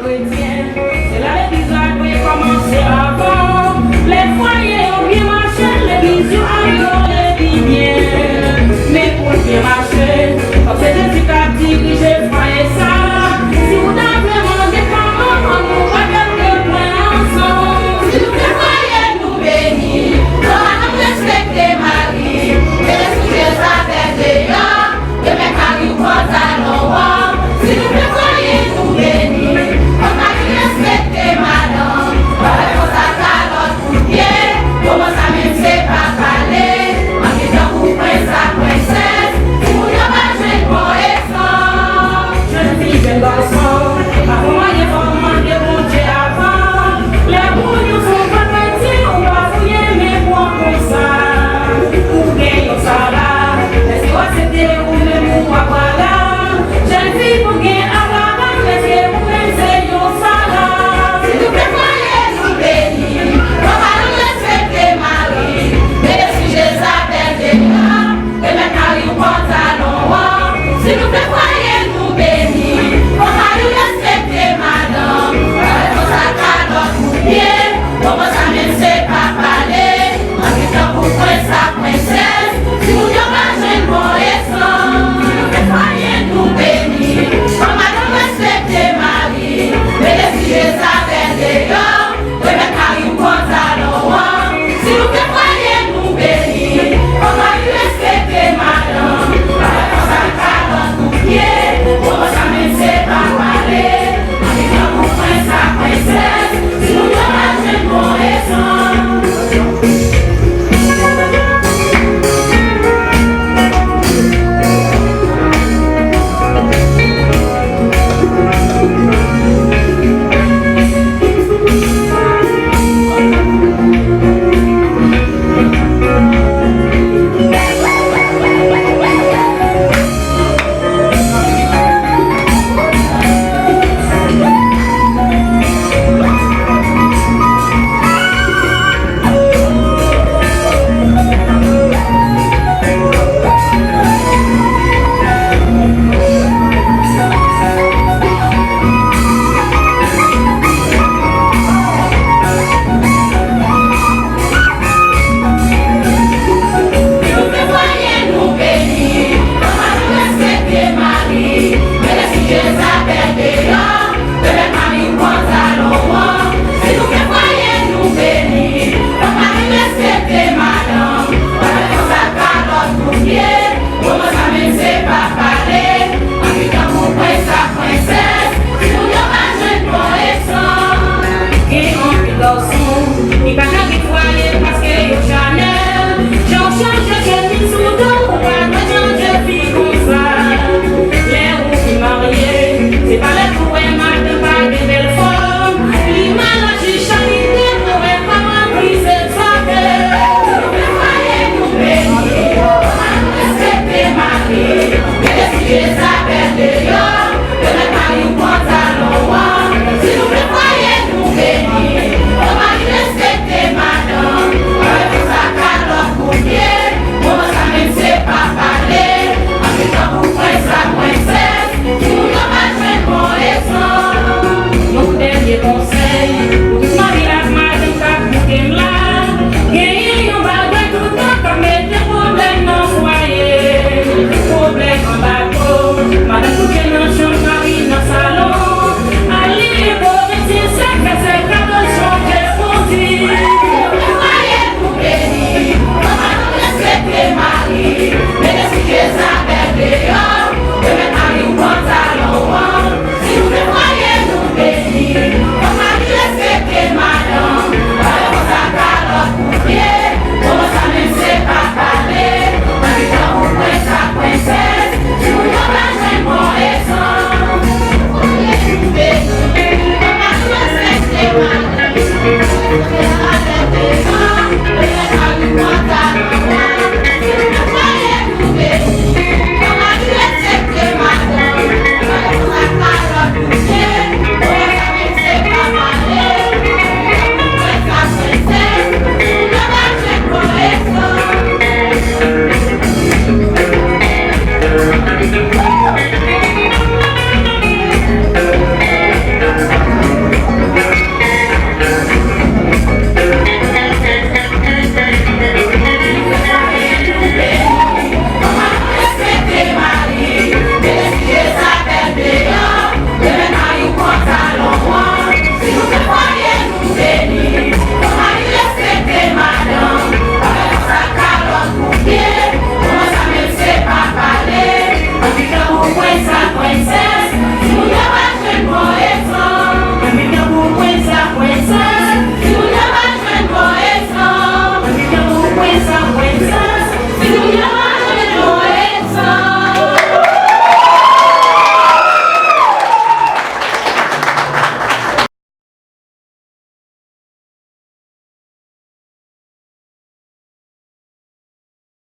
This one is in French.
chrétiens. C'est là l'église a commencé avant. Les foyers ont bien marché, l'église a rigolé bien. Mais pour bien marcher, comme c'est Jésus qui a dirigé foyer ça. Si vous avez demandé comment, on nous va quelques points ensemble. Si nous fait foyer nous bénir, on va nous respecter Marie. Et les sujets avec dehors, et mes cailloux portent à l'envoi. Si nous fait foyer nous bénir, on va nous respecter madame. Avec vos acalotes pour pied, comment ça même c'est pas parler. En quittant pour prince à princesse, si vous n'avez pas joué pour exemple. Jeune fille, jeune garçon, avant moi, il faut demander bon Dieu avant. Les bouillons sont pas petits, on va fouiller, mais moi comme ça. Pour gagner ça là, est-ce que c'était ou même ou voilà? Jeune fille, pour gagner avant, est-ce que vous pensez ça là? Si nous prévoyons nous bénir, on va nous respecter Marie. Et les sujets appellent des gars, et mes cailloux portent à l'envoi. Si nous prévoyons nous bénir, on va nous respecter madame. Avec vos acalotes pour pied, comment ça même c'est pas parler. En quittant pour prince à princesse, si vous n'avez pas joué pour exemple. Si nous prévoyons nous bénir, on va nous respecter Marie. Et les sujets appellent des gars, et mes cailloux portent à l'envoi. Si nous prévoyons nous bénir, on va nous respecter madame. Avec vos acalotes pour pied, comment ça même c'est pas parler. En quittant pour prince à princesse, si nous n'avons pas joué pour exemple.